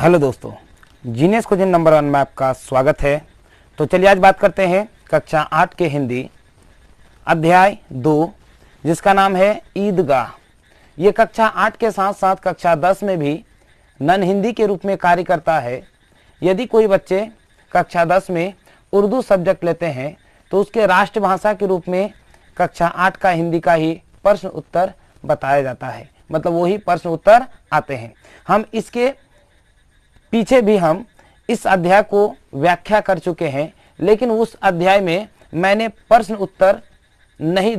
Hello दोस्तों, genius quiz number 1 में आपका स्वागत है। तो चलिए आज बात करते हैं कक्षा 8 के हिंदी अध्याय 2 जिसका नाम है ईदगाह। ये कक्षा 8 के साथ साथ कक्षा 10 में भी नन हिंदी के रूप में कार्य करता है। यदि कोई बच्चे कक्षा 10 में उर्दू सब्जेक्ट लेते हैं तो उसके राष्ट्रभाषा के रूप में कक्षा 8 का हिंदी का ही प्रश्न उत्तर बताया जाता है, मतलब वही प्रश्न उत्तर आते हैं। हम इसके पीछे भी हम इस अध्याय को व्याख्या कर चुके हैं, लेकिन उस अध्याय में मैंने प्रश्न उत्तर नहीं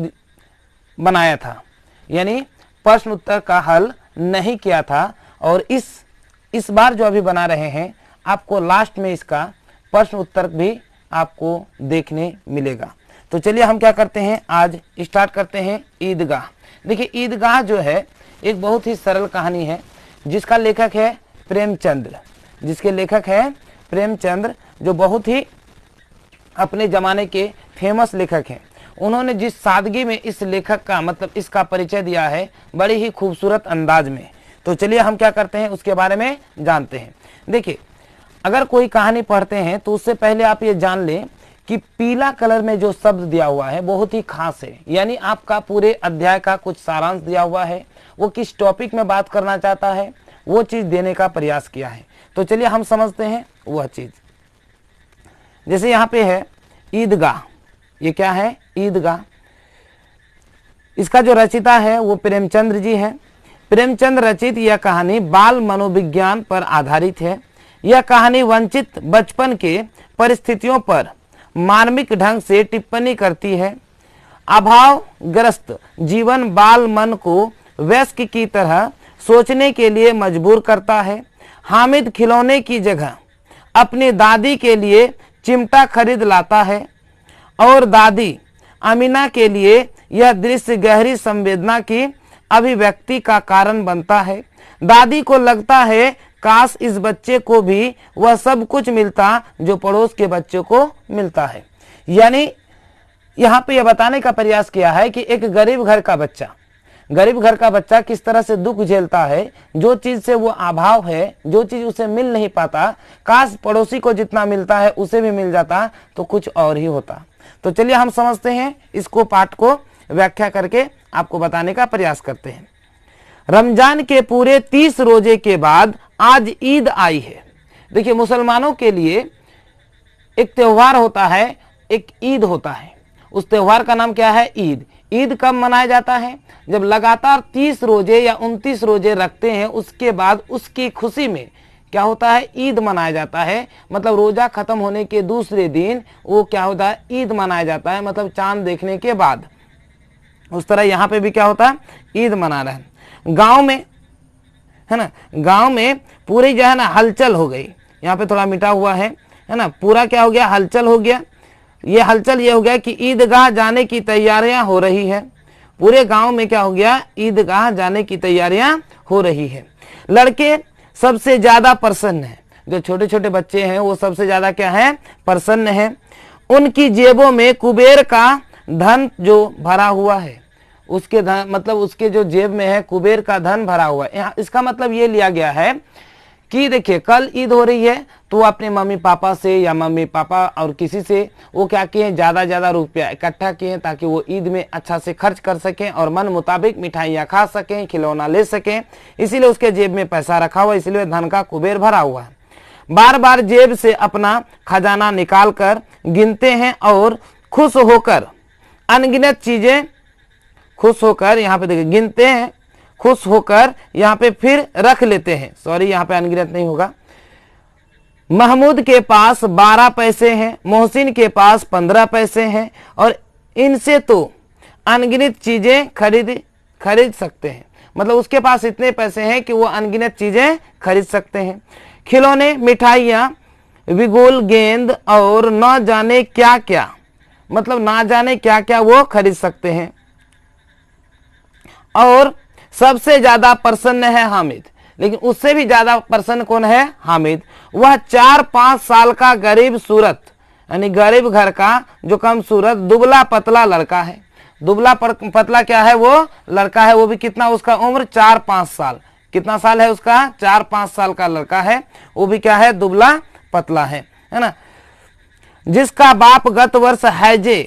बनाया था, यानी प्रश्न उत्तर का हल नहीं किया था। और इस बार जो अभी बना रहे हैं आपको लास्ट में इसका प्रश्न उत्तर भी आपको देखने मिलेगा। तो चलिए हम क्या करते हैं, आज स्टार्ट करते हैं ईदगाह। देखिए, ईदगाह जो है एक बहुत ही सरल कहानी है जिसका लेखक है प्रेमचंद्र, जो बहुत ही अपने ज़माने के फेमस लेखक हैं। उन्होंने जिस सादगी में इस लेखक का मतलब इसका परिचय दिया है, बड़ी ही खूबसूरत अंदाज में। तो चलिए हम क्या करते हैं उसके बारे में जानते हैं। देखिए, अगर कोई कहानी पढ़ते हैं तो उससे पहले आप ये जान लें कि पीला कलर में जो शब्द दिया हुआ है बहुत ही खास है, यानी आपका पूरे अध्याय का कुछ सारांश दिया हुआ है। वो किस टॉपिक में बात करना चाहता है वो चीज़ देने का प्रयास किया है। तो चलिए हम समझते हैं वह चीज़। जैसे यहाँ पे है ईदगाह, ये क्या है ईदगाह। इसका जो रचिता है वो प्रेमचंद्र जी है। प्रेमचंद्र रचित यह कहानी बाल मनोविज्ञान पर आधारित है। यह कहानी वंचित बचपन के परिस्थितियों पर मार्मिक ढंग से टिप्पणी करती है। अभावग्रस्त जीवन बाल मन को वयस्क की तरह सोचने के लिए मजबूर करता है। हामिद खिलौने की जगह अपनी दादी के लिए चिमटा खरीद लाता है और दादी अमीना के लिए यह दृश्य गहरी संवेदना की अभिव्यक्ति का कारण बनता है। दादी को लगता है काश इस बच्चे को भी वह सब कुछ मिलता जो पड़ोस के बच्चे को मिलता है। यानी यहाँ पे यह बताने का प्रयास किया है कि एक गरीब घर का बच्चा किस तरह से दुख झेलता है, जो चीज से वो अभाव है, जो चीज उसे मिल नहीं पाता, काश पड़ोसी को जितना मिलता है उसे भी मिल जाता तो कुछ और ही होता। तो चलिए हम समझते हैं, इसको पाठ को व्याख्या करके आपको बताने का प्रयास करते हैं। रमजान के पूरे 30 रोजे के बाद आज ईद आई है। देखिए, मुसलमानों के लिए एक त्योहार होता है, एक ईद होता है। उस त्योहार का नाम क्या है ईद। ईद कब मनाया जाता है? जब लगातार 30 रोजे या 29 रोजे रखते हैं, उसके बाद उसकी खुशी में क्या होता है ईद मनाया जाता है। मतलब रोजा खत्म होने के दूसरे दिन वो क्या होता है ईद मनाया जाता है, मतलब चांद देखने के बाद। उस तरह यहाँ पे भी क्या होता है ईद मना रहे हैं। गांव में है ना, गांव में पूरी जो है ना हलचल हो गई। यहाँ पे थोड़ा मिटा हुआ है ना, पूरा क्या हो गया हलचल हो गया। ये हलचल ये हो गया कि ईदगाह जाने की तैयारियां हो रही है। पूरे गांव में क्या हो गया ईदगाह जाने की तैयारियां हो रही है। लड़के सबसे ज्यादा प्रसन्न हैं, जो छोटे छोटे बच्चे हैं वो सबसे ज्यादा क्या है प्रसन्न हैं। उनकी जेबों में कुबेर का धन जो भरा हुआ है, उसके धन मतलब उसके जो जेब में है कुबेर का धन भरा हुआ है। यहाँ इसका मतलब ये लिया गया है कि देखिए कल ईद हो रही है तो अपने मम्मी पापा से या मम्मी पापा और किसी से वो क्या किए ज्यादा रुपया इकट्ठा किए ताकि वो ईद में अच्छा से खर्च कर सकें और मन मुताबिक मिठाइयाँ खा सकें, खिलौना ले सकें। इसीलिए उसके जेब में पैसा रखा हुआ, इसलिए धन का कुबेर भरा हुआ है। बार बार जेब से अपना खजाना निकाल कर गिनते हैं और खुश होकर अनगिनत चीजें यहाँ पे देखिए गिनते हैं, खुश होकर यहाँ पे फिर रख लेते हैं। सॉरी, यहाँ पे अनगिनत नहीं होगा। महमूद के पास 12 पैसे हैं, मोहसिन के पास 15 पैसे हैं और इनसे तो अनगिनत चीजें खरीद सकते हैं। मतलब उसके पास इतने पैसे हैं कि वो अनगिनत चीजें खरीद सकते हैं। खिलौने, मिठाइयाँ, विगोल, गेंद और न जाने क्या क्या, मतलब ना जाने क्या क्या वो खरीद सकते हैं। और सबसे ज्यादा प्रसन्न है हामिद, लेकिन उससे भी ज्यादा प्रसन्न कौन है हामिद। वह 4-5 साल का गरीब सूरत यानी गरीब घर का जो कम सूरत दुबला पतला लड़का है। दुबला पतला क्या है वो लड़का है, वो भी कितना उसका उम्र 4-5 साल। कितना साल है उसका, 4-5 साल का लड़का है, वो भी क्या है, दुबला पतला है ना। जिसका बाप गत वर्ष हैजे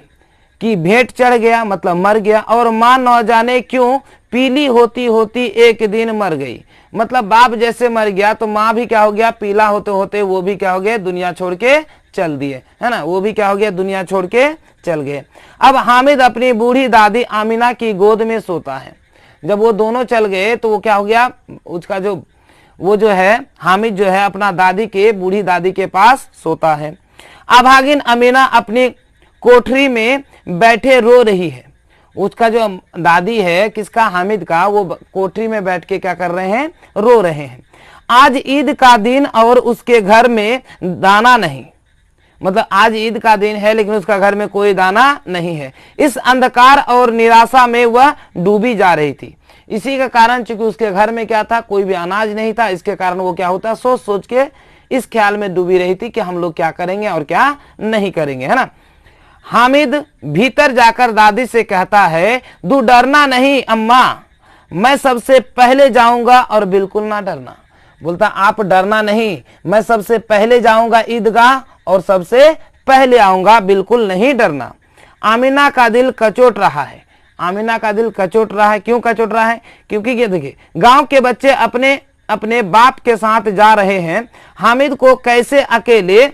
की भेंट चढ़ गया, मतलब मर गया, और माँ न जाने क्यों पीली होती होती एक दिन मर गई। मतलब बाप जैसे मर गया तो माँ भी क्या हो गया, पीला होते होते वो भी क्या हो गए, दुनिया छोड़ के चल दिए, है ना, वो भी क्या हो गया, दुनिया छोड़ के चल गए। अब हामिद अपनी बूढ़ी दादी आमिना की गोद में सोता है। जब वो दोनों चल गए तो वो क्या हो गया, उसका जो वो जो है हामिद जो है अपना दादी के, बूढ़ी दादी के पास सोता है। अभागिन अमीना अपनी कोठरी में बैठे रो रही है। उसका जो दादी है किसका, हामिद का, वो कोठरी में बैठ के क्या कर रहे हैं, रो रहे हैं। आज ईद का दिन और उसके घर में दाना नहीं, मतलब आज ईद का दिन है लेकिन उसका घर में कोई दाना नहीं है। इस अंधकार और निराशा में वह डूबी जा रही थी। इसी के कारण चूंकि उसके घर में क्या था, कोई भी अनाज नहीं था, इसके कारण वो क्या होता, सोच सोच के इस ख्याल में डूबी रही थी कि हम लोग क्या करेंगे और क्या नहीं करेंगे, है ना। हामिद भीतर जाकर दादी से कहता है, तू डरना नहीं अम्मा, मैं सबसे पहले जाऊंगा और बिल्कुल ना डरना। बोलता आप डरना नहीं, मैं सबसे पहले जाऊंगा ईदगाह और सबसे पहले आऊंगा, बिल्कुल नहीं डरना। आमिना का दिल कचोट रहा है, आमिना का दिल कचोट रहा है। क्यों कचोट रहा है, क्योंकि ये देखिए गांव के बच्चे अपने अपने बाप के साथ जा रहे हैं, हामिद को कैसे अकेले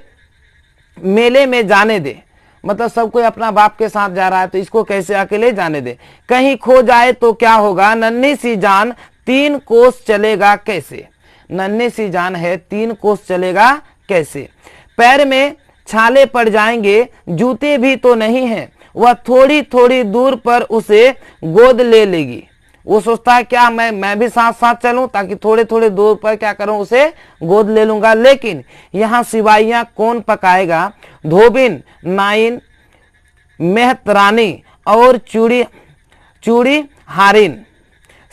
मेले में जाने दे, मतलब सब कोई अपना बाप के साथ जा रहा है तो इसको कैसे अकेले जाने दे। कहीं खो जाए तो क्या होगा, नन्ही सी जान 3 कोस चलेगा कैसे, नन्ही सी जान है 3 कोस चलेगा कैसे। पैर में छाले पड़ जाएंगे, जूते भी तो नहीं हैं, वह थोड़ी थोड़ी दूर पर उसे गोद ले लेगी। वो सोचता है क्या मैं भी साथ साथ चलूं ताकि थोड़े थोड़े दूर पर क्या करूं, उसे गोद ले लूंगा। लेकिन यहाँ सिवाइयां कौन पकाएगा, धोबिन, नाइन, मेहतरानी और चूड़ी हारिन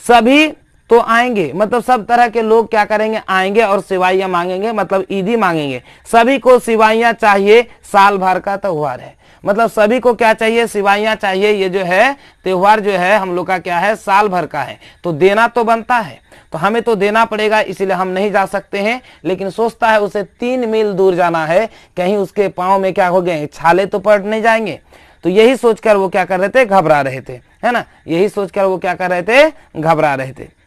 सभी तो आएंगे, मतलब सब तरह के लोग क्या करेंगे, आएंगे और सिवाइयां मांगेंगे, मतलब ईदी मांगेंगे। सभी को सिवाइयां चाहिए, साल भर का त्योहार है, मतलब सभी को क्या चाहिए, सिवाइयां चाहिए। ये जो है त्योहार जो है हम लोग का क्या है, साल भर का है, तो देना तो बनता है, तो हमें तो देना पड़ेगा, इसीलिए हम नहीं जा सकते हैं। लेकिन सोचता है उसे 3 मील दूर जाना है, कहीं उसके पाँव में क्या हो गए, छाले तो पड़ नहीं जाएंगे। तो यही सोचकर वो क्या कर रहे थे, घबरा रहे थे, है ना, यही सोचकर वो क्या कर रहे थे, घबरा रहे थे।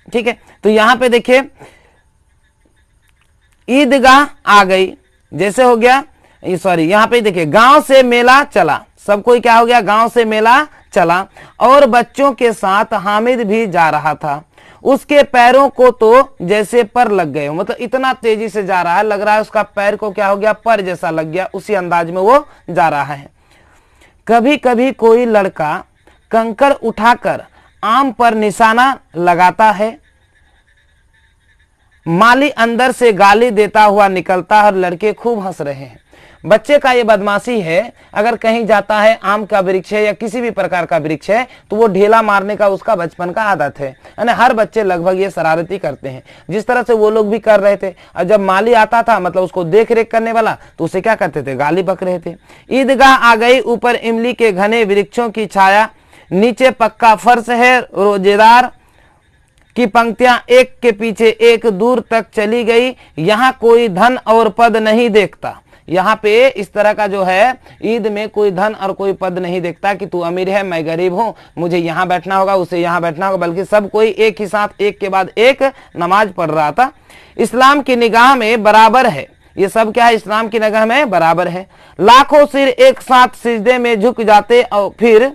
ठीक है, तो यहां पे देखिए ईदगाह आ गई, जैसे हो गया, सॉरी यहाँ पे देखिए गांव से मेला चला, सब कोई क्या हो गया, गांव से मेला चला और बच्चों के साथ हामिद भी जा रहा था। उसके पैरों को तो जैसे पर लग गए, मतलब इतना तेजी से जा रहा है, लग रहा है उसका पैर को क्या हो गया, पर जैसा लग गया, उसी अंदाज में वो जा रहा है। कभी कभी कोई लड़का कंकड़ उठाकर आम पर निशाना लगाता है, माली अंदर से गाली देता हुआ निकलता है और लड़के खूब हंस रहे हैं। बच्चे का ये बदमाशी है, अगर कहीं जाता है, आम का वृक्ष है या किसी भी प्रकार का वृक्ष है, तो वो ढेला मारने का उसका बचपन का आदत है, यानी हर बच्चे लगभग ये शरारती करते हैं, जिस तरह से वो लोग भी कर रहे थे। और जब माली आता था, मतलब उसको देख रेख करने वाला, तो उसे क्या करते थे, गाली बक रहे थे। ईदगाह आ गई, ऊपर इमली के घने वृक्षों की छाया, नीचे पक्का फर्श है, रोजेदार की पंक्तियां एक के पीछे एक दूर तक चली गई। यहाँ कोई धन और पद नहीं देखता, यहाँ पे इस तरह का जो है, ईद में कोई धन और कोई पद नहीं देखता कि तू अमीर है मैं गरीब हूँ, मुझे यहाँ बैठना होगा उसे यहाँ बैठना होगा, बल्कि सब कोई एक ही साथ एक के बाद एक नमाज पढ़ रहा था। इस्लाम की निगाह में बराबर है, ये सब क्या है, इस्लाम की निगाह में बराबर है। लाखों सिर एक साथ सिजदे में झुक जाते और फिर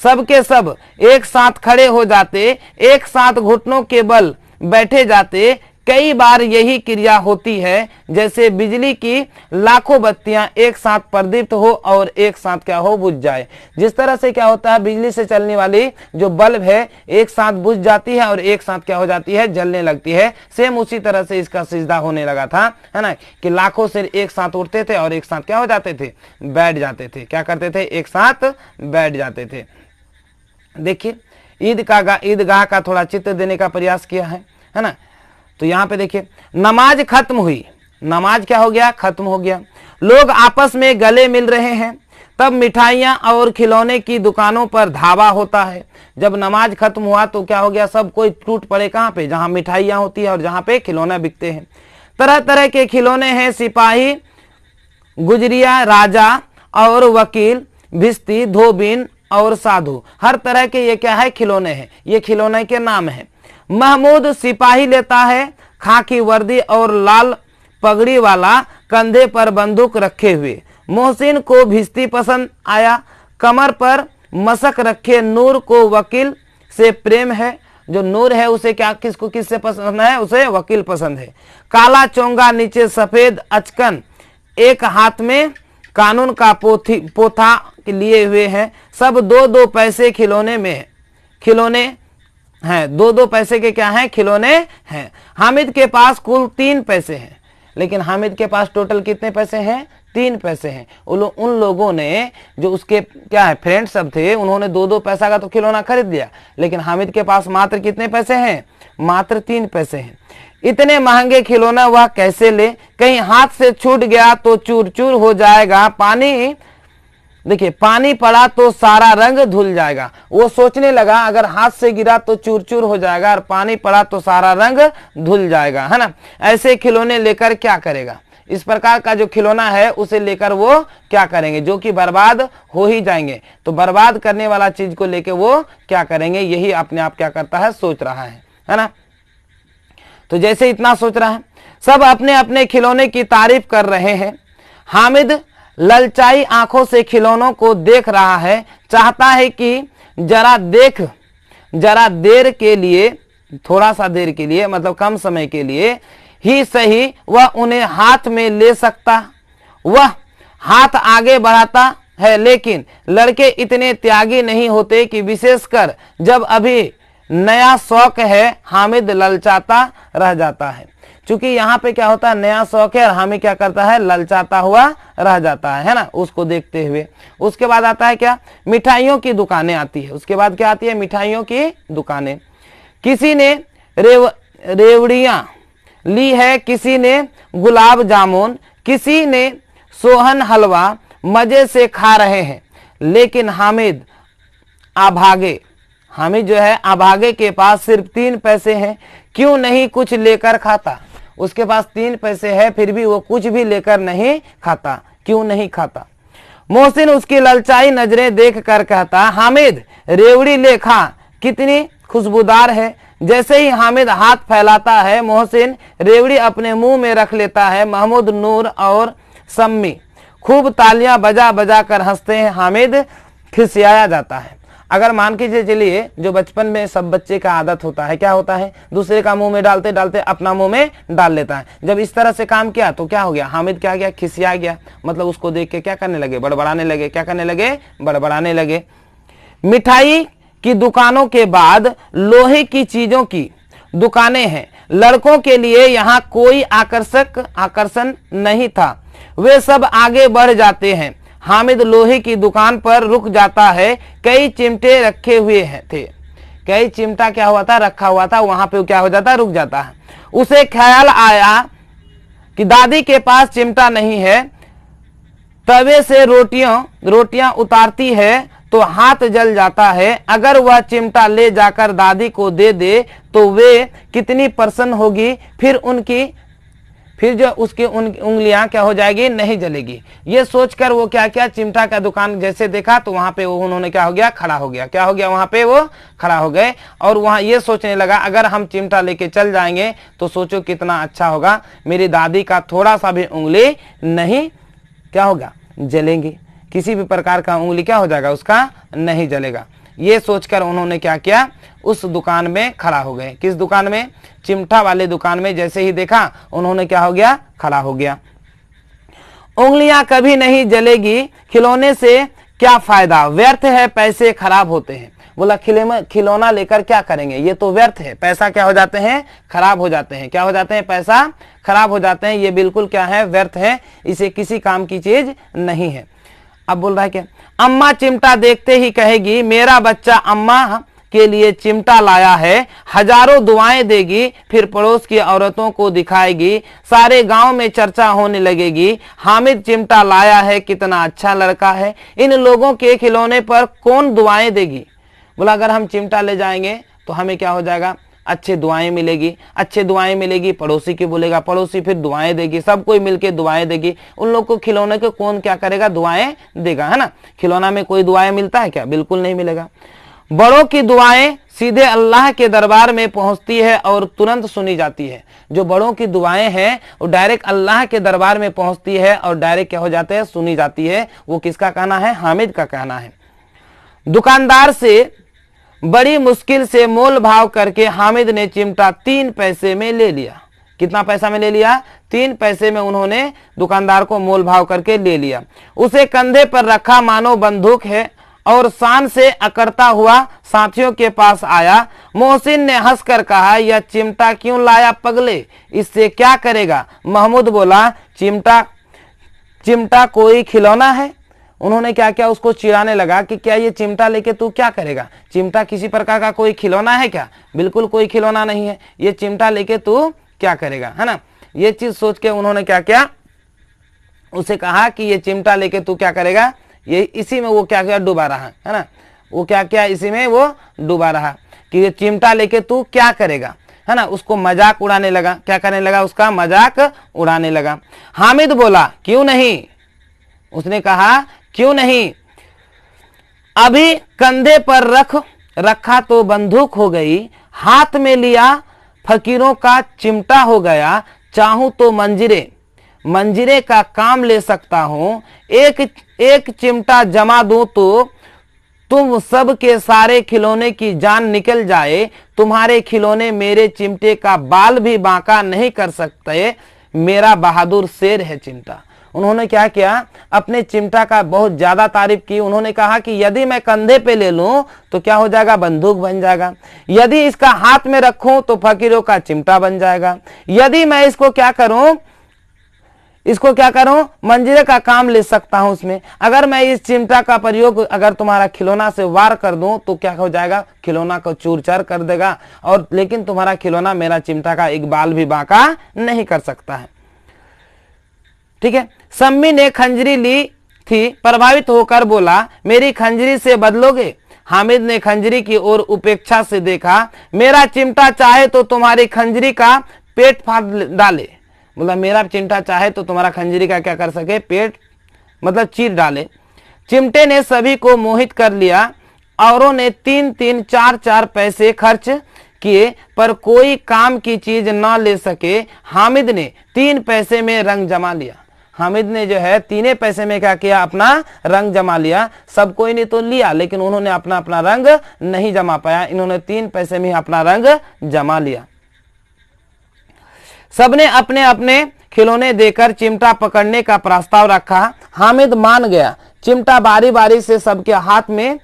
सबके सब एक साथ खड़े हो जाते, एक साथ घुटनों के बल बैठे जाते। कई बार यही क्रिया होती है जैसे बिजली की लाखों बत्तियां एक साथ प्रदीप्त हो और एक साथ क्या हो, बुझ जाए। जिस तरह से क्या होता है, बिजली से चलने वाली जो बल्ब है एक साथ बुझ जाती है और एक साथ क्या हो जाती है, जलने लगती है। सेम उसी तरह से इसका सिजदा होने लगा था, है ना, कि लाखों सिर एक साथ उठते थे और एक साथ क्या हो जाते थे, बैठ जाते थे। क्या करते थे, एक साथ बैठ जाते थे। देखिए ईदगाह का थोड़ा चित्र देने का प्रयास किया है ना। तो यहाँ पे देखिए नमाज खत्म हुई, नमाज क्या हो गया, खत्म हो गया। लोग आपस में गले मिल रहे हैं, तब मिठाइयाँ और खिलौने की दुकानों पर धावा होता है। जब नमाज खत्म हुआ तो क्या हो गया, सब कोई टूट पड़े कहाँ पे, जहाँ मिठाइयाँ होती है और जहाँ पे खिलौने बिकते हैं। तरह तरह के खिलौने हैं, सिपाही, गुजरिया, राजा और वकील, भिस्ती, धोबिन और साधु, हर तरह के ये क्या है, खिलौने हैं। ये खिलौने के नाम हैं। महमूद सिपाही लेता है, खाकी वर्दी और लाल पगड़ी वाला, कंधे पर बंदूक रखे हुए। मोहसिन को भिस्ती पसंद आया, कमर पर मशक रखे नूर को वकील से प्रेम है। जो नूर है उसे क्या, किसको किससे पसंद है, उसे वकील पसंद है। काला चोंगा, नीचे सफेद अचकन, एक हाथ में कानून का पोथा लिए हुए हैं। सब 2-2 पैसे खिलौने में खिलौने हैं। 2-2 पैसे के क्या हैं, खिलौने हैं। हामिद के पास कुल 3 पैसे हैं, लेकिन हामिद के पास टोटल कितने पैसे हैं, 3 पैसे हैं। उन लोगों ने जो उसके क्या है फ्रेंड सब थे, उन्होंने 2-2 पैसा का तो खिलौना खरीद लिया, लेकिन हामिद के पास मात्र कितने पैसे हैं, मात्र 3 पैसे हैं। इतने महंगे खिलौना वह कैसे ले, कहीं हाथ से छूट गया तो चूर चूर हो जाएगा। पानी, देखिए पानी पड़ा तो सारा रंग धुल जाएगा। वो सोचने लगा अगर हाथ से गिरा तो चूर चूर हो जाएगा और पानी पड़ा तो सारा रंग धुल जाएगा, है ना। ऐसे खिलौने लेकर क्या करेगा, इस प्रकार का जो खिलौना है उसे लेकर वो क्या करेंगे, जो कि बर्बाद हो ही जाएंगे। तो बर्बाद करने वाला चीज को लेकर वो क्या करेंगे, यही अपने आप क्या करता है, सोच रहा है ना। तो जैसे इतना सोच रहा है, सब अपने अपने खिलौने की तारीफ कर रहे हैं। हामिद ललचाई आंखों से खिलौनों को देख रहा है, चाहता है कि जरा देर के लिए, थोड़ा सा देर के लिए, मतलब कम समय के लिए ही सही, वह उन्हें हाथ में ले सकता। वह हाथ आगे बढ़ाता है, लेकिन लड़के इतने त्यागी नहीं होते कि विशेषकर जब अभी नया शौक है, हामिद ललचाता रह जाता है। क्योंकि यहाँ पे क्या होता है, नया शौक है और हामिद क्या करता है, ललचाता हुआ रह जाता है ना, उसको देखते हुए। उसके बाद आता है क्या, मिठाइयों की दुकानें आती है। उसके बाद क्या आती है, मिठाइयों की दुकानें। किसी ने रेवड़ियां ली है, किसी ने गुलाब जामुन, किसी ने सोहन हलवा, मजे से खा रहे हैं। लेकिन हामिद जो है अभागे के पास सिर्फ 3 पैसे हैं, क्यों नहीं कुछ लेकर खाता। उसके पास 3 पैसे है, फिर भी वो कुछ भी लेकर नहीं खाता, क्यों नहीं खाता। मोहसिन उसकी ललचाई नजरें देख कर कहता, हामिद रेवड़ी ले खा, कितनी खुशबूदार है। जैसे ही हामिद हाथ फैलाता है, मोहसिन रेवड़ी अपने मुंह में रख लेता है। महमूद, नूर और सम्मी खूब तालियां बजा बजा कर हंसते हैं। हामिद खिसियाया जाता है। अगर मान के चलिए, जो बचपन में सब बच्चे का आदत होता है, क्या होता है, दूसरे का मुंह में डालते डालते अपना मुंह में डाल लेता है। जब इस तरह से काम किया तो क्या हो गया, हामिद क्या गया, खिसिया गया। मतलब उसको देख के क्या करने लगे, बड़बड़ाने लगे। क्या करने लगे, बड़बड़ाने लगे। मिठाई की दुकानों के बाद लोहे की चीजों की दुकानें हैं। लड़कों के लिए यहाँ कोई आकर्षण नहीं था, वे सब आगे बढ़ जाते हैं। हामिद लोहे की दुकान पर रुक जाता है। कई चिमटे रखे हुए थे, कई चिमटा क्या हुआ था, रखा हुआ था, वहां पे क्या हो जाता है, रुक जाता है। उसे ख्याल आया कि दादी के पास चिमटा नहीं है। तवे से रोटियां उतारती है तो हाथ जल जाता है। अगर वह चिमटा ले जाकर दादी को दे दे तो वे कितनी प्रसन्न होगी, फिर जो उसकी उंगलियां क्या हो जाएगी, नहीं जलेगी। ये सोचकर वो क्या किया, चिमटा का दुकान जैसे देखा तो वहां पे वो उन्होंने क्या हो गया, खड़ा हो गया। क्या हो गया, वहां पे वो खड़ा हो गए और वहां ये सोचने लगा अगर हम चिमटा लेके चल जाएंगे तो सोचो कितना अच्छा होगा, मेरी दादी का थोड़ा सा भी उंगली नहीं क्या होगा, जलेंगी। किसी भी प्रकार का उंगली क्या हो जाएगा, उसका नहीं जलेगा। ये सोचकर उन्होंने क्या किया, उस दुकान में खड़ा हो गए। किस दुकान में, चिमटा वाले दुकान में। जैसे ही देखा उन्होंने क्या हो गया, खड़ा हो गया। उंगलियां कभी नहीं जलेगी, खिलौने से क्या फायदा, व्यर्थ है, पैसे खराब होते हैं। बोला खिलौना लेकर क्या करेंगे, ये तो व्यर्थ है, पैसा क्या हो जाते हैं, खराब हो जाते हैं। क्या हो जाते हैं, पैसा खराब हो जाते हैं। ये बिल्कुल क्या है, व्यर्थ है, इसे किसी काम की चीज नहीं है। अब बोल रहा है क्या, अम्मा चिमटा देखते ही कहेगी मेरा बच्चा अम्मा के लिए चिमटा लाया है, हजारों दुआएं देगी, फिर पड़ोस की औरतों को दिखाएगी, सारे गांव में चर्चा होने लगेगी, हामिद चिमटा लाया है, कितना अच्छा लड़का है। इन लोगों के खिलौने पर कौन दुआएं देगी? बोला अगर हम चिमटा ले जाएंगे तो हमें क्या हो जाएगा, अच्छे दुआएं मिलेगी, अच्छे दुआएं मिलेगी, पड़ोसी की बोलेगा, पड़ोसी फिर दुआएं देगी, सब कोई मिलके दुआएं देगी। उन लोग को खिलौने के कौन क्या करेगा, दुआएं देगा, है ना। खिलौना में कोई दुआएं मिलता है क्या? बिल्कुल नहीं मिलेगा। बड़ों की दुआएं सीधे अल्लाह के दरबार में पहुंचती है और तुरंत सुनी जाती है। जो बड़ों की दुआएं हैं वो डायरेक्ट अल्लाह के दरबार में पहुंचती है और डायरेक्ट क्या हो जाते हैं, सुनी जाती है। वो किसका कहना है? हामिद का कहना है। दुकानदार से बड़ी मुश्किल से मोल भाव करके हामिद ने चिमटा 3 पैसे में ले लिया। कितना पैसा में ले लिया? 3 पैसे में उन्होंने दुकानदार को मोल भाव करके ले लिया। उसे कंधे पर रखा मानो बंदूक है और शान से अकड़ता हुआ साथियों के पास आया। मोहसिन ने हंसकर कहा, यह चिमटा क्यों लाया पगले, इससे क्या करेगा? महमूद बोला, चिमटा कोई खिलौना है। उन्होंने क्या किया, उसको चिढ़ाने लगा कि क्या ये चिमटा लेके तू क्या करेगा? चिमटा किसी प्रकार का कोई खिलौना है क्या? बिल्कुल कोई खिलौना नहीं है। ये चिमटा लेके तू क्या करेगा, है ना। ये चीज सोच के उन्होंने क्या किया, उसे कहा कि ये चिमटा लेके तू क्या करेगा। ये इसी में वो क्या किया, डूबा रहा, है ना। वो क्या किया, इसी में वो डूबा रहा कि ये चिमटा लेके तू क्या करेगा, है ना। उसको मजाक उड़ाने लगा। क्या करने लगा? उसका मजाक उड़ाने लगा। हामिद बोला, क्यों नहीं? उसने कहा, क्यों नहीं? अभी कंधे पर रखा तो बंदूक हो गई, हाथ में लिया फकीरों का चिमटा हो गया। चाहूं तो मंजीरे का काम ले सकता हूं। एक चिमटा जमा दूं तो तुम सब के सारे खिलौने की जान निकल जाए। तुम्हारे खिलौने मेरे चिमटे का बाल भी बांका नहीं कर सकते। मेरा बहादुर शेर है चिमटा। उन्होंने क्या किया, अपने चिमटा का बहुत ज्यादा तारीफ की। उन्होंने कहा कि यदि मैं कंधे पे ले लूं तो क्या हो जाएगा, बंदूक बन जाएगा। यदि इसका हाथ में रखूं तो फकीरों का चिमटा बन जाएगा। यदि मैं इसको क्या करूं, मंजीरे का काम ले सकता हूं उसमें। अगर मैं इस चिमटा का प्रयोग अगर तुम्हारा खिलौना से वार कर दूं तो क्या हो जाएगा, खिलौना को चूर चार कर देगा। और लेकिन तुम्हारा खिलौना मेरा चिमटा का एक बाल भी बांका नहीं कर सकता है। ठीक है। सम्मी ने खंजरी ली थी, प्रभावित होकर बोला, मेरी खंजरी से बदलोगे? हामिद ने खंजरी की ओर उपेक्षा से देखा। मेरा चिमटा चाहे तो तुम्हारी खंजरी का पेट फाड़ डाले। बोला मेरा चिमटा चाहे तो तुम्हारा खंजरी का क्या कर सके, पेट मतलब चीर डाले। चिमटे ने सभी को मोहित कर लिया। औरों ने 3-3, 4-4 पैसे खर्च किए पर कोई काम की चीज न ले सके। हामिद ने 3 पैसे में रंग जमा लिया। हामिद ने जो है 3 पैसे में क्या किया, अपना रंग जमा लिया। सब कोई ने तो लिया लेकिन उन्होंने अपना अपना रंग नहीं जमा पाया। इन्होंने 3 पैसे में अपना रंग जमा लिया। सबने अपने अपने खिलौने देकर चिमटा पकड़ने का प्रस्ताव रखा। हामिद मान गया। चिमटा बारी बारी से सबके हाथ में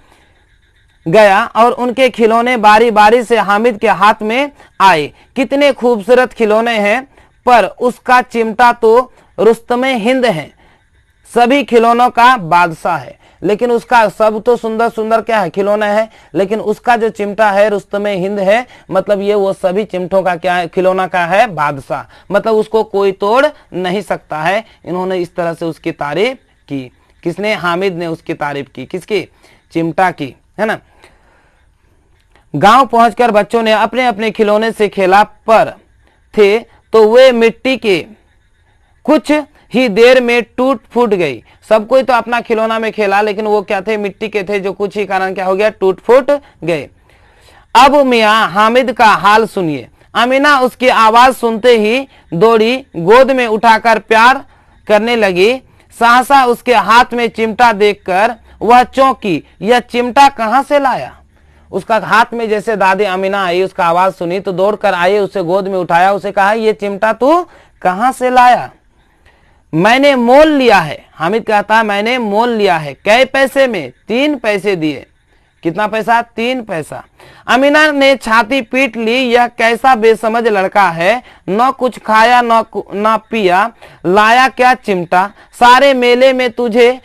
गया और उनके खिलौने बारी बारी से हामिद के हाथ में आए। कितने खूबसूरत खिलौने हैं, पर उसका चिमटा तो रुस्तमे हिंद है, सभी खिलौनों का बादशाह है। लेकिन उसका सब तो सुंदर सुंदर क्या है, खिलौना है, लेकिन उसका जो चिमटा है रुस्तमे हिंद है। मतलब ये वो सभी चिमटों का क्या है, खिलौना का है बादशाह। मतलब उसको कोई तोड़ नहीं सकता है। इन्होंने इस तरह से उसकी तारीफ की। किसने? हामिद ने उसकी तारीफ की। किसकी? चिमटा की, है ना। गांव पहुंचकर बच्चों ने अपने अपने खिलौने से खेला, पर थे तो वे मिट्टी के, कुछ ही देर में टूट फूट गई। सब कोई तो अपना खिलौना में खेला लेकिन वो क्या थे, मिट्टी के थे, जो कुछ ही कारण क्या हो गया, टूट फूट गए। अब मियां हामिद का हाल सुनिए। अमीना उसकी आवाज सुनते ही दौड़ी, गोद में उठाकर प्यार करने लगी। सहसा उसके हाथ में चिमटा देखकर वह चौंकी। यह चिमटा कहां से लाया? उसका हाथ में जैसे दादी अमीना आई, उसका आवाज सुनी तो दौड़कर आई, उसे गोद में उठाया, उसे कहा ये चिमटा तू कहां से लाया? मैंने मोल लिया है। हामिद कहता है मैंने मोल लिया है। कै पैसे में? 3 पैसे दिए। कितना पैसा? 3 पैसा। अमीना ने छाती पीट ली। यह कैसा बेसमझ लड़का है, न कुछ खाया न पिया, लाया क्या चिमटा? सारे मेले में तुझे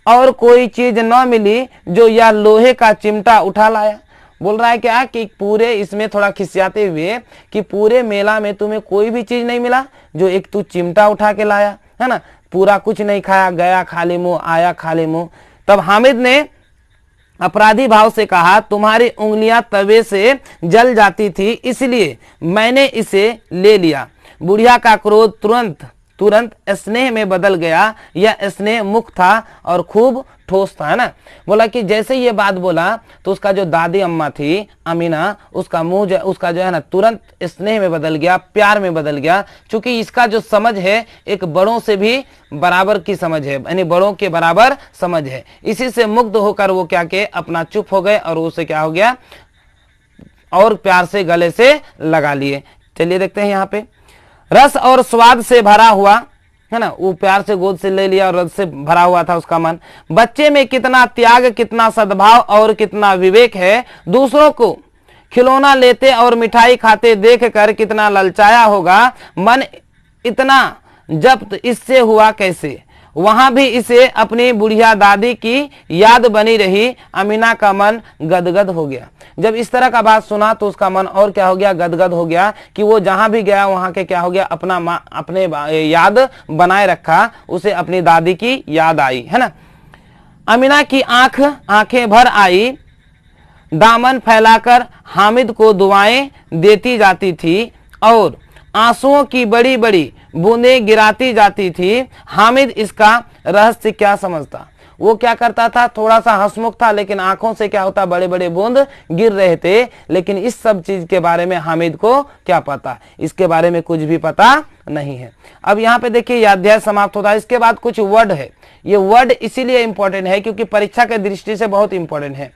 और कोई चीज न मिली जो यह लोहे का चिमटा उठा लाया। बोल रहा है क्या कि पूरे इसमें थोड़ा खिसियाते हुए कि पूरे मेला में तुम्हें कोई भी चीज नहीं मिला, जो एक तू चिमटा उठा के लाया है ना, पूरा कुछ नहीं खाया, गया खाली मुंह आया खाली मुंह। तब हामिद ने अपराधी भाव से कहा, तुम्हारी उंगलियां तवे से जल जाती थी इसलिए मैंने इसे ले लिया। बुढ़िया का क्रोध तुरंत स्नेह में बदल गया। यह स्नेह मुख था और खूब ठोस था, है ना। बोला कि जैसे ये बात बोला तो उसका जो दादी अम्मा थी अमीना, उसका मुंह उसका जो है ना तुरंत स्नेह में बदल गया, प्यार में बदल गया। क्योंकि इसका जो समझ है एक बड़ों से भी बराबर की समझ है, यानी बड़ों के बराबर समझ है। इसी से मुग्ध होकर वो क्या के अपना चुप हो गए और उसे क्या हो गया और प्यार से गले से लगा लिए। चलिए देखते हैं यहाँ पे, रस और स्वाद से भरा हुआ, है ना, वो प्यार से गोद से ले लिया और रस से भरा हुआ था उसका मन। बच्चे में कितना त्याग, कितना सद्भाव और कितना विवेक है। दूसरों को खिलौना लेते और मिठाई खाते देखकर कितना ललचाया होगा। मन इतना जब्त इससे हुआ कैसे। वहां भी इसे अपनी बुढ़िया दादी की याद बनी रही। अमीना का मन गदगद हो गया। जब इस तरह का बात सुना तो उसका मन और क्या हो गया, गदगद हो गया कि वो जहां भी गया वहां के क्या हो गया, अपने याद बनाए रखा, उसे अपनी दादी की याद आई, है ना। अमीना की आंखें भर आई, दामन फैलाकर हामिद को दुआएं देती जाती थी और आंसुओं की बड़ी बड़ी बूंदें गिराती जाती थी। हामिद इसका रहस्य क्या समझता। वो क्या करता था, थोड़ा सा हंसमुख था लेकिन आंखों से क्या होता, बड़े बड़े बूंद गिर रहे थे। लेकिन इस सब चीज के बारे में हामिद को क्या पता, इसके बारे में कुछ भी पता नहीं है। अब यहाँ पे देखिए यह अध्याय समाप्त होता है। इसके बाद कुछ वर्ड है। ये वर्ड इसीलिए इंपॉर्टेंट है क्योंकि परीक्षा के दृष्टि से बहुत इंपॉर्टेंट है।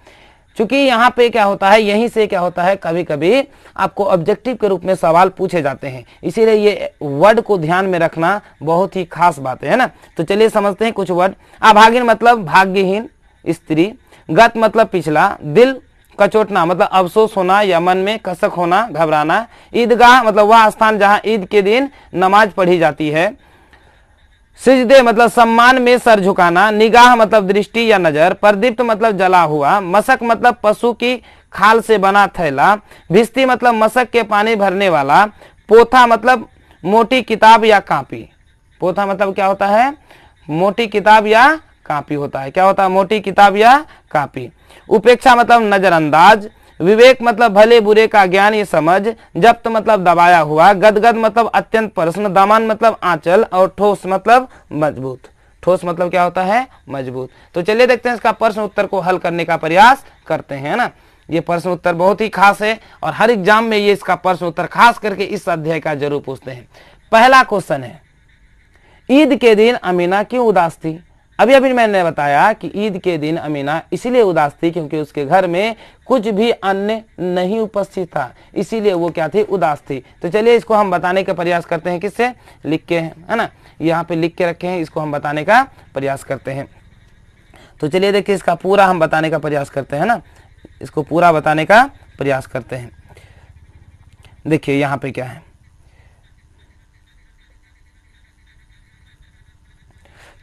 चूंकि यहाँ पे क्या होता है, यहीं से क्या होता है, कभी कभी आपको ऑब्जेक्टिव के रूप में सवाल पूछे जाते हैं, इसीलिए ये वर्ड को ध्यान में रखना बहुत ही खास बात है ना। तो चलिए समझते हैं कुछ वर्ड। अभागिन मतलब भाग्यहीन स्त्री। गत मतलब पिछला। दिल कचोटना मतलब अफसोस होना या मन में कसक होना, घबराना। ईदगाह मतलब वह स्थान जहां ईद के दिन नमाज पढ़ी जाती है। सिजदे मतलब सम्मान में सर झुकाना। निगाह मतलब दृष्टि या नजर। प्रदीप्त मतलब जला हुआ। मशक मतलब पशु की खाल से बना थैला। भिस्ती मतलब मशक के पानी भरने वाला। पोथा मतलब मोटी किताब या कापी। पोथा मतलब क्या होता है, मोटी किताब या कापी होता है। क्या होता है, मोटी किताब या कापी। उपेक्षा मतलब नजरअंदाज। विवेक मतलब भले बुरे का ज्ञान ये समझ। जब्त मतलब दबाया हुआ। गदगद मतलब अत्यंत प्रश्न। दमन मतलब आंचल। और ठोस मतलब मजबूत। ठोस मतलब क्या होता है, मजबूत। तो चलिए देखते हैं इसका प्रश्न उत्तर को हल करने का प्रयास करते हैं ना। ये प्रश्न उत्तर बहुत ही खास है और हर एग्जाम में ये इसका प्रश्न उत्तर खास करके इस अध्याय का जरूर पूछते हैं। पहला क्वेश्चन है, ईद के दिन अमीना क्यों उदास थी। अभी मैंने बताया कि ईद के दिन अमीना इसलिए उदास थी क्योंकि उसके घर में कुछ भी अन्न नहीं उपस्थित था, इसीलिए वो क्या थी, उदास थी। तो चलिए इसको हम बताने का प्रयास करते हैं, किससे, लिख के, है ना, यहाँ पे लिख के रखे हैं, इसको हम बताने का प्रयास करते हैं। तो चलिए देखिए इसका पूरा हम बताने का प्रयास करते हैं ना, इसको पूरा बताने का प्रयास करते हैं। देखिए यहाँ पे क्या है,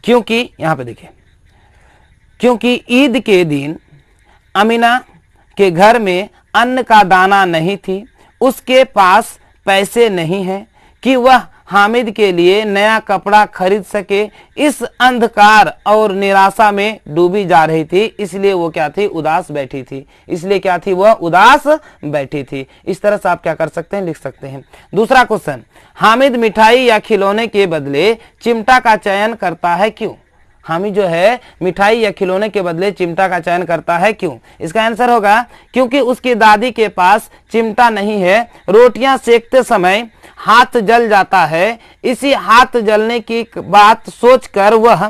क्योंकि यहां पे देखिए, क्योंकि ईद के दिन अमीना के घर में अन्न का दाना नहीं थी, उसके पास पैसे नहीं हैं कि वह हामिद के लिए नया कपड़ा खरीद सके। इस अंधकार और निराशा में डूबी जा रही थी, इसलिए वो क्या थी, उदास बैठी थी। इसलिए क्या थी, वह उदास बैठी थी। इस तरह से आप क्या कर सकते हैं, लिख सकते हैं। दूसरा क्वेश्चन, हामिद मिठाई या खिलौने के बदले चिमटा का चयन करता है क्यों। हामिद जो है मिठाई या खिलौने के बदले चिमटा का चयन करता है क्यों। इसका आंसर होगा क्योंकि उसकी दादी के पास चिमटा नहीं है। रोटियां सेकते समय हाथ जल जाता है, इसी हाथ जलने की बात सोचकर वह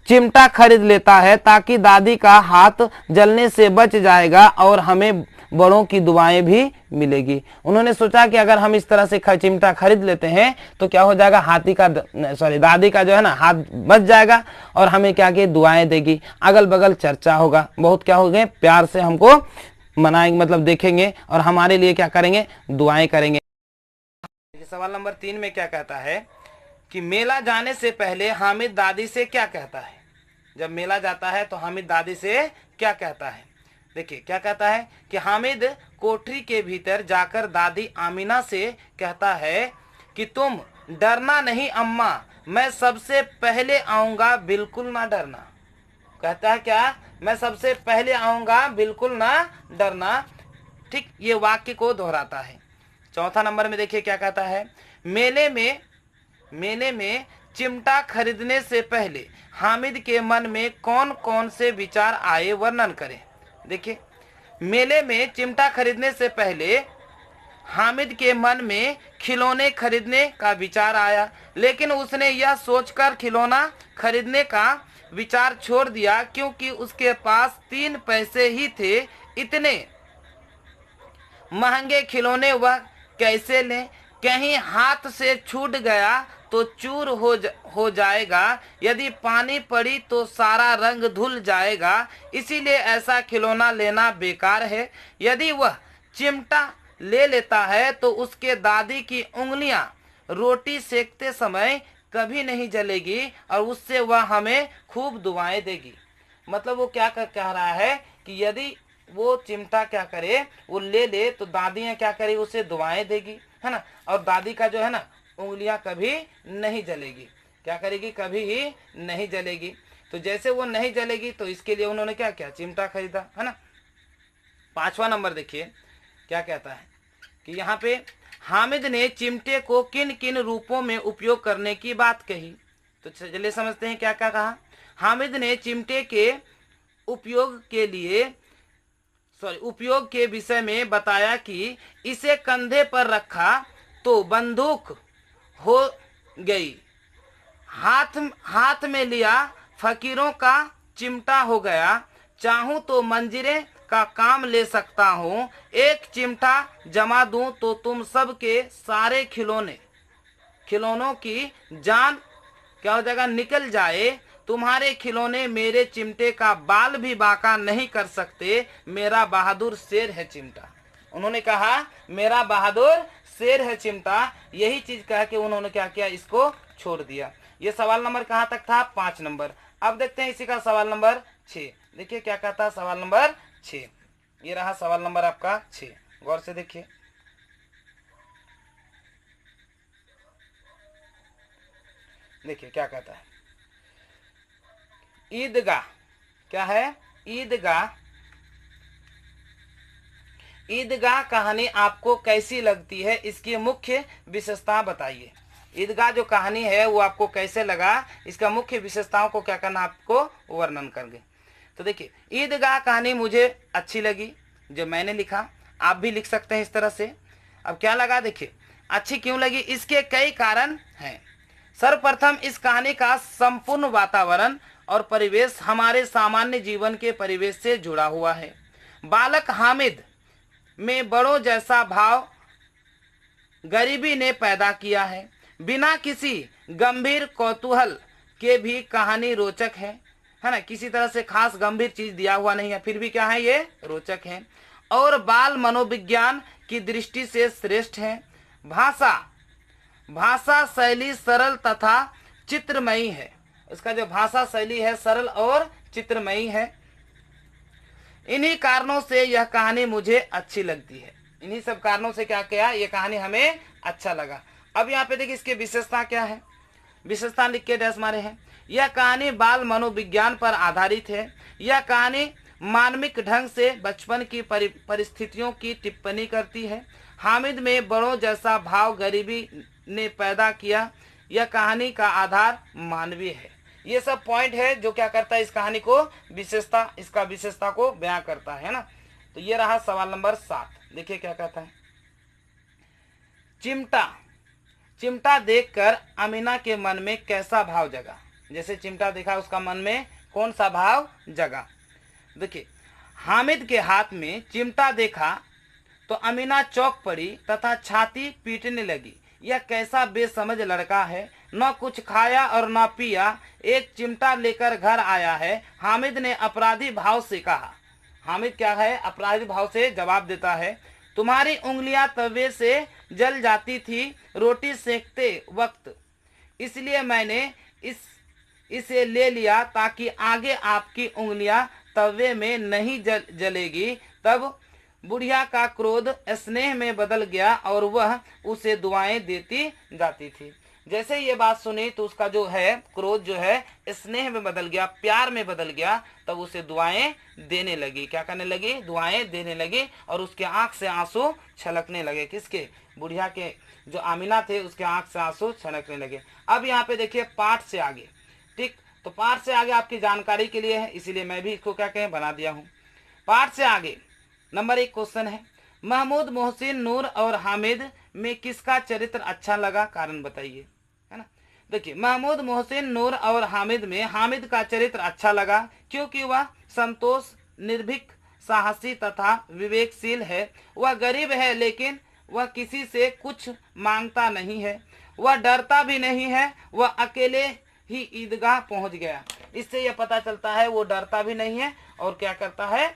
चिमटा खरीद लेता है ताकि दादी का हाथ जलने से बच जाएगा और हमें बड़ों की दुआएं भी मिलेगी। उन्होंने सोचा कि अगर हम इस तरह से चिमटा खरीद लेते हैं तो क्या हो जाएगा, दादी का जो है ना हाथ बच जाएगा और हमें क्या कि दुआएं देगी। अगल बगल चर्चा होगा, बहुत क्या हो गए, प्यार से हमको मनाएंगे, मतलब देखेंगे और हमारे लिए क्या करेंगे, दुआएं करेंगे। सवाल नंबर 3 में क्या कहता है कि मेला जाने से पहले हामिद दादी से क्या कहता है। जब मेला जाता है तो हामिद दादी से क्या कहता है। देखिए क्या कहता है कि हामिद कोठरी के भीतर जाकर दादी आमीना से कहता है कि तुम डरना नहीं अम्मा, मैं सबसे पहले आऊंगा, बिल्कुल ना डरना। कहता है क्या, मैं सबसे पहले आऊंगा, बिल्कुल ना डरना। ठीक, ये वाक्य को दोहराता है। चौथा नंबर में देखिए क्या कहता है, मेले में चिमटा खरीदने से पहले हामिद के मन में कौन कौन से विचार आए, वर्णन करें। देखिए, मेले में चिमटा खरीदने से पहले हामिद के मन में खिलौने खरीदने का विचार आया, लेकिन उसने यह सोचकर खिलौना खरीदने का विचार छोड़ दिया क्योंकि उसके पास 3 पैसे ही थे। इतने महंगे खिलौने वह कैसे लें? कहीं हाथ से छूट गया तो चूर हो जाएगा, यदि पानी पड़ी तो सारा रंग धुल जाएगा, इसीलिए ऐसा खिलौना लेना बेकार है। यदि वह चिमटा ले लेता है तो उसके दादी की उंगलियां रोटी सेकते समय कभी नहीं जलेगी और उससे वह हमें खूब दुआएं देगी। मतलब वो क्या कह रहा है कि यदि वो चिमटा क्या करे, वो ले ले तो दादियाँ क्या करे, उसे दुआएं देगी, है ना, और दादी का जो है ना उंगलियां कभी नहीं जलेगी। क्या करेगी, कभी ही नहीं जलेगी। तो जैसे वो नहीं जलेगी तो इसके लिए उन्होंने क्या किया, चिमटा खरीदा, है ना। 5वां नंबर देखिए क्या कहता है कि यहाँ पे हामिद ने चिमटे को किन किन रूपों में उपयोग करने की बात कही। तो चलिए समझते हैं क्या क्या कहा। हामिद ने चिमटे के उपयोग के विषय में बताया कि इसे कंधे पर रखा तो बंदूक हो गई, हाथ में लिया फकीरों का चिमटा हो गया, चाहूं तो मंजीरे का काम ले सकता हूँ, एक चिमटा जमा दूं तो तुम सब के सारे खिलौनों की जान क्या हो जाएगा, निकल जाए। तुम्हारे खिलौने मेरे चिमटे का बाल भी बांका नहीं कर सकते, मेरा बहादुर शेर है चिमटा। उन्होंने कहा मेरा बहादुर शेर है चिमटा, यही चीज कह के उन्होंने क्या किया, इसको छोड़ दिया। ये सवाल नंबर कहाँ तक था, 5 नंबर। अब देखते हैं इसी का सवाल नंबर 6। देखिए क्या कहता है सवाल नंबर 6। ये रहा सवाल नंबर आपका 6, गौर से देखिए। देखिए क्या कहता है, ईदगाह क्या है, ईदगाह कहानी आपको कैसी लगती है, इसकी मुख्य विशेषता बताइए। ईदगाह जो कहानी है वो आपको कैसे लगा, इसका मुख्य विशेषताओं को क्या करना, आपको वर्णन करेंगे। तो देखिए, ईदगाह कहानी मुझे अच्छी लगी, जो मैंने लिखा, आप भी लिख सकते हैं इस तरह से। अब क्या लगा, देखिए अच्छी क्यों लगी, इसके कई कारण हैं। सर्वप्रथम इस कहानी का संपूर्ण वातावरण और परिवेश हमारे सामान्य जीवन के परिवेश से जुड़ा हुआ है। बालक हामिद में बड़ों जैसा भाव गरीबी ने पैदा किया है। बिना किसी गंभीर कौतूहल के भी कहानी रोचक है ना, किसी तरह से खास गंभीर चीज दिया हुआ नहीं है, फिर भी क्या है, ये रोचक है और बाल मनोविज्ञान की दृष्टि से श्रेष्ठ है। भाषा शैली सरल तथा चित्रमयी है। इसका जो भाषा शैली है सरल और चित्रमयी है। इन्हीं कारणों से यह कहानी मुझे अच्छी लगती है। इन्हीं सब कारणों से क्या किया, ये कहानी हमें अच्छा लगा। अब यहाँ पे देखिए इसकी विशेषता क्या है, विशेषता लिख के डैश मारे हैं। यह कहानी बाल मनोविज्ञान पर आधारित है। यह कहानी मानविक ढंग से बचपन की परिस्थितियों की टिप्पणी करती है। हामिद में बड़ों जैसा भाव गरीबी ने पैदा किया। यह कहानी का आधार मानवीय है। ये सब पॉइंट है जो क्या करता है, इस कहानी को विशेषता को बयां करता है ना। तो ये रहा सवाल नंबर 7। देखिए क्या कहता है, चिमटा देखकर अमीना के मन में कैसा भाव जगा। जैसे चिमटा देखा उसका मन में कौन सा भाव जगा। देखिए, हामिद के हाथ में चिमटा देखा तो अमीना चौंक पड़ी तथा छाती पीटने लगी। यह कैसा बेसमझ लड़का है, न कुछ खाया और न पिया, एक चिमटा लेकर घर आया है। हामिद ने अपराधी भाव से कहा। हामिद क्या है, अपराधी भाव से जवाब देता है, तुम्हारी उंगलियां तवे से जल जाती थी रोटी सेकते वक्त, इसलिए मैंने इसे ले लिया ताकि आगे आपकी उंगलियां तवे में नहीं जलेगी, तब बुढ़िया का क्रोध स्नेह में बदल गया और वह उसे दुआएं देती जाती थी। जैसे ये बात सुनी तो उसका जो है क्रोध जो है स्नेह में बदल गया, प्यार में बदल गया, तब उसे दुआएं देने लगी। क्या करने लगी? दुआएं देने लगी। और उसके आंख से आंसू छलकने लगे। किसके? बुढ़िया के जो आमिना थे उसके आंख से आंसू छलकने लगे। अब यहाँ पे देखिए पाठ से आगे, ठीक, तो पाठ से आगे आपकी जानकारी के लिए है, इसीलिए मैं भी इसको क्या कहें बना दिया हूँ। पाठ से आगे नंबर 1 क्वेश्चन है, महमूद, मोहसिन, नूर और हामिद में किसका चरित्र अच्छा लगा? कारण बताइए, है ना। देखिए, महमूद, मोहसिन, नूर और हामिद में हामिद का चरित्र अच्छा लगा क्योंकि वह संतोष, निर्भीक, साहसी तथा विवेकशील है। वह गरीब है लेकिन वह किसी से कुछ मांगता नहीं है। वह डरता भी नहीं है। वह अकेले ही ईदगाह पहुंच गया। इससे यह पता चलता है वो डरता भी नहीं है और क्या करता है,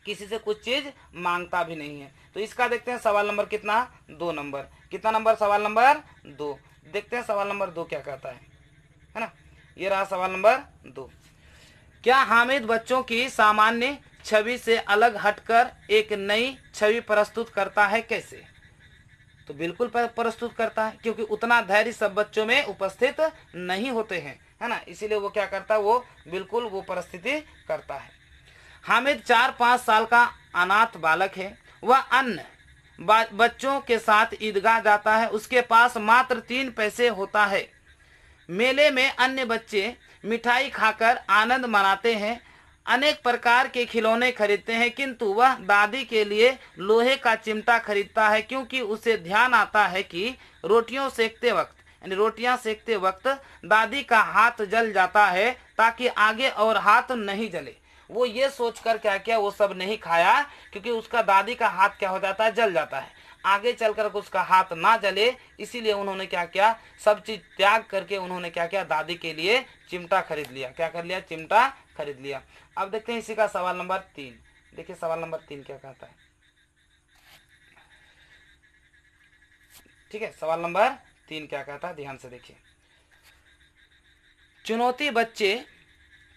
किसी से कुछ चीज मांगता भी नहीं है। तो इसका देखते हैं सवाल नंबर कितना? 2 नंबर। कितना नंबर? सवाल नंबर 2। देखते हैं सवाल नंबर 2 क्या कहता है ना। ये रहा सवाल नंबर 2। क्या हामिद बच्चों की सामान्य छवि से अलग हटकर एक नई छवि प्रस्तुत करता है? कैसे? तो बिल्कुल प्रस्तुत करता है, क्योंकि उतना धैर्य सब बच्चों में उपस्थित नहीं होते हैं, है ना। इसीलिए वो क्या करता है, वो बिल्कुल वो परिस्थिति करता है। हामिद 4-5 साल का अनाथ बालक है। वह अन्य बच्चों के साथ ईदगाह जाता है। उसके पास मात्र 3 पैसे होता है। मेले में अन्य बच्चे मिठाई खाकर आनंद मनाते हैं, अनेक प्रकार के खिलौने खरीदते हैं, किंतु वह दादी के लिए लोहे का चिमटा खरीदता है क्योंकि उसे ध्यान आता है कि रोटियां सेकते वक्त दादी का हाथ जल जाता है, ताकि आगे और हाथ नहीं जले। वो ये सोचकर क्या किया, वो सब नहीं खाया क्योंकि उसका दादी का हाथ क्या हो जाता है, जल जाता है, आगे चलकर उसका हाथ ना जले। इसीलिए उन्होंने क्या किया, सब चीज त्याग करके उन्होंने क्या किया, दादी के लिए चिमटा खरीद लिया। क्या कर लिया? चिमटा खरीद लिया। अब देखते हैं इसी का सवाल नंबर 3। देखिए सवाल नंबर 3 क्या कहता है। ठीक है, सवाल नंबर 3 क्या कहता है, ध्यान से देखिए। चुनौती बच्चे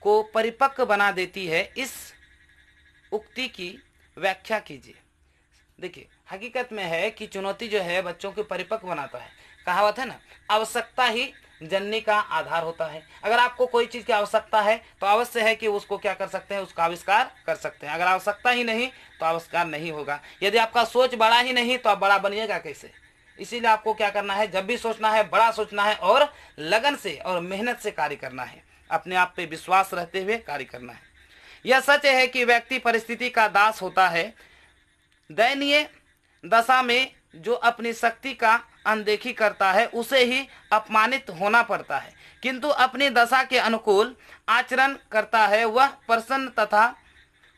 को परिपक्व बना देती है, इस उक्ति की व्याख्या कीजिए। देखिए, हकीकत में है कि चुनौती जो है बच्चों को परिपक्व बनाता है। कहावत है ना, आवश्यकता ही जननी का आधार होता है। अगर आपको कोई चीज की आवश्यकता है तो अवश्य है कि उसको क्या कर सकते हैं, उसका आविष्कार कर सकते हैं। अगर आवश्यकता ही नहीं तो आविष्कार नहीं होगा। यदि आपका सोच बड़ा ही नहीं तो आप बड़ा बनिएगा कैसे? इसीलिए आपको क्या करना है, जब भी सोचना है बड़ा सोचना है और लगन से और मेहनत से कार्य करना है, अपने आप पे विश्वास रहते हुए कार्य करना है। यह सच है कि व्यक्ति परिस्थिति का दास होता है। दयनीय दशा में जो अपनी शक्ति का अनदेखी करता है उसे ही अपमानित होना पड़ता है, किंतु अपनी दशा के अनुकूल आचरण करता है वह प्रसन्न तथा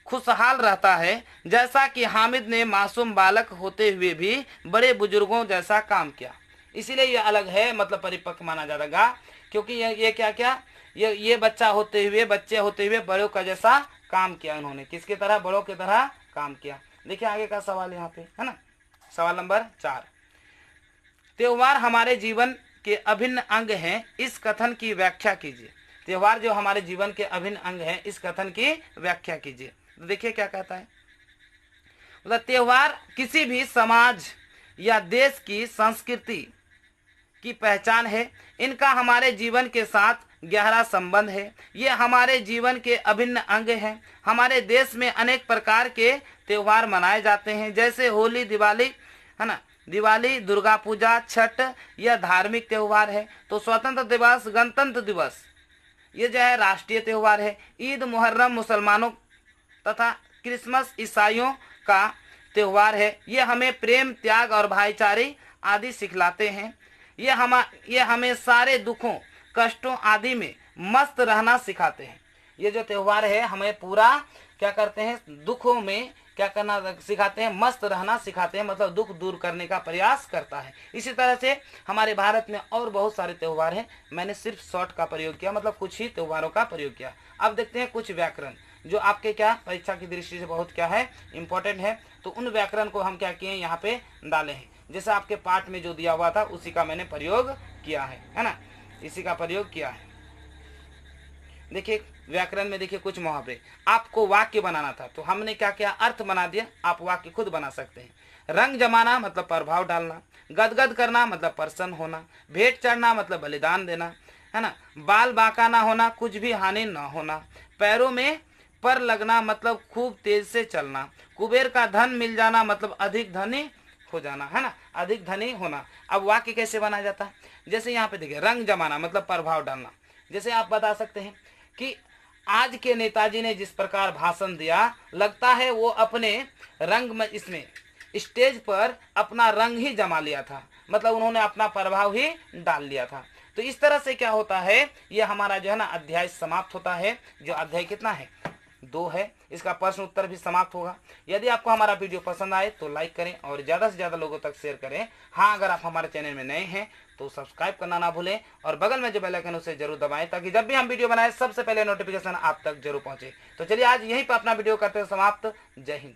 खुशहाल रहता है। जैसा कि हामिद ने मासूम बालक होते हुए भी बड़े बुजुर्गों जैसा काम किया। इसीलिए ये अलग है, मतलब परिपक्व माना जाएगा, क्योंकि ये क्या ये बच्चे होते हुए बड़ों का जैसा काम किया उन्होंने। किसकी तरह? बड़ों की तरह काम किया। देखिए आगे का सवाल यहाँ पे है ना, सवाल नंबर 4। त्योहार हमारे जीवन के अभिन्न अंग हैं, इस कथन की व्याख्या कीजिए। त्योहार जो हमारे जीवन के अभिन्न अंग हैं, इस कथन की व्याख्या कीजिए। तो देखिए क्या कहता है, मतलब त्योहार किसी भी समाज या देश की संस्कृति की पहचान है। इनका हमारे जीवन के साथ गहरा संबंध है। ये हमारे जीवन के अभिन्न अंग हैं। हमारे देश में अनेक प्रकार के त्योहार मनाए जाते हैं, जैसे होली, दिवाली, है ना, दिवाली, दुर्गा पूजा, छठ, यह धार्मिक त्योहार है। तो स्वतंत्र दिवस, गणतंत्र दिवस, ये जो है राष्ट्रीय त्योहार है। ईद, मुहर्रम मुसलमानों तथा क्रिसमस ईसाइयों का त्योहार है। ये हमें प्रेम, त्याग और भाईचारे आदि सिखलाते हैं। ये हमें सारे दुखों, कष्टों आदि में मस्त रहना सिखाते हैं। ये जो त्योहार है हमें पूरा क्या करते हैं, दुखों में क्या करना सिखाते हैं, मस्त रहना सिखाते हैं, मतलब दुख दूर करने का प्रयास करता है। इसी तरह से हमारे भारत में और बहुत सारे त्योहार हैं। मैंने सिर्फ शॉर्ट का प्रयोग किया, मतलब कुछ ही त्योहारों का प्रयोग किया। अब देखते हैं कुछ व्याकरण जो आपके क्या परीक्षा की दृष्टि से बहुत क्या है, इंपॉर्टेंट है। तो उन व्याकरण को हम क्या किए, यहाँ पे डाले हैं। जैसे आपके पाठ में जो दिया हुआ था उसी का मैंने प्रयोग किया है ना, इसी का प्रयोग किया है। देखिए व्याकरण में देखिए कुछ मुहावरे, आपको वाक्य बनाना था तो हमने क्या किया, अर्थ बना दिया, आप वाक्य खुद बना सकते हैं। रंग जमाना मतलब प्रभाव डालना, गदगद करना मतलब प्रसन्न होना, भेंट चढ़ना मतलब बलिदान देना, है ना। बाल बांका ना होना, कुछ भी हानि ना होना, पैरों में पर लगना मतलब खूब तेज से चलना, कुबेर का धन मिल जाना मतलब अधिक धनी हो जाना, है ना, अधिक धनी होना। अब वाक्य कैसे बना जाता है, जैसे यहाँ पे देखिए रंग जमाना मतलब प्रभाव डालना। जैसे आप बता सकते हैं कि आज के नेताजी ने जिस प्रकार भाषण दिया, लगता है वो अपने रंग में, इसमें स्टेज पर अपना रंग ही जमा लिया था, मतलब उन्होंने अपना प्रभाव ही डाल लिया था। तो इस तरह से क्या होता है, ये हमारा जो है ना अध्याय समाप्त होता है। जो अध्याय कितना है, 2 है। इसका प्रश्न उत्तर भी समाप्त होगा। यदि आपको हमारा वीडियो पसंद आए तो लाइक करें और ज़्यादा से ज़्यादा लोगों तक शेयर करें। हाँ, अगर आप हमारे चैनल में नए हैं तो सब्सक्राइब करना ना भूलें और बगल में जो बेल आइकन उसे जरूर दबाएं, ताकि जब भी हम वीडियो बनाएं सबसे पहले नोटिफिकेशन आप तक जरूर पहुंचे। तो चलिए आज यहीं पर अपना वीडियो करते हैं समाप्त। जय हिंद।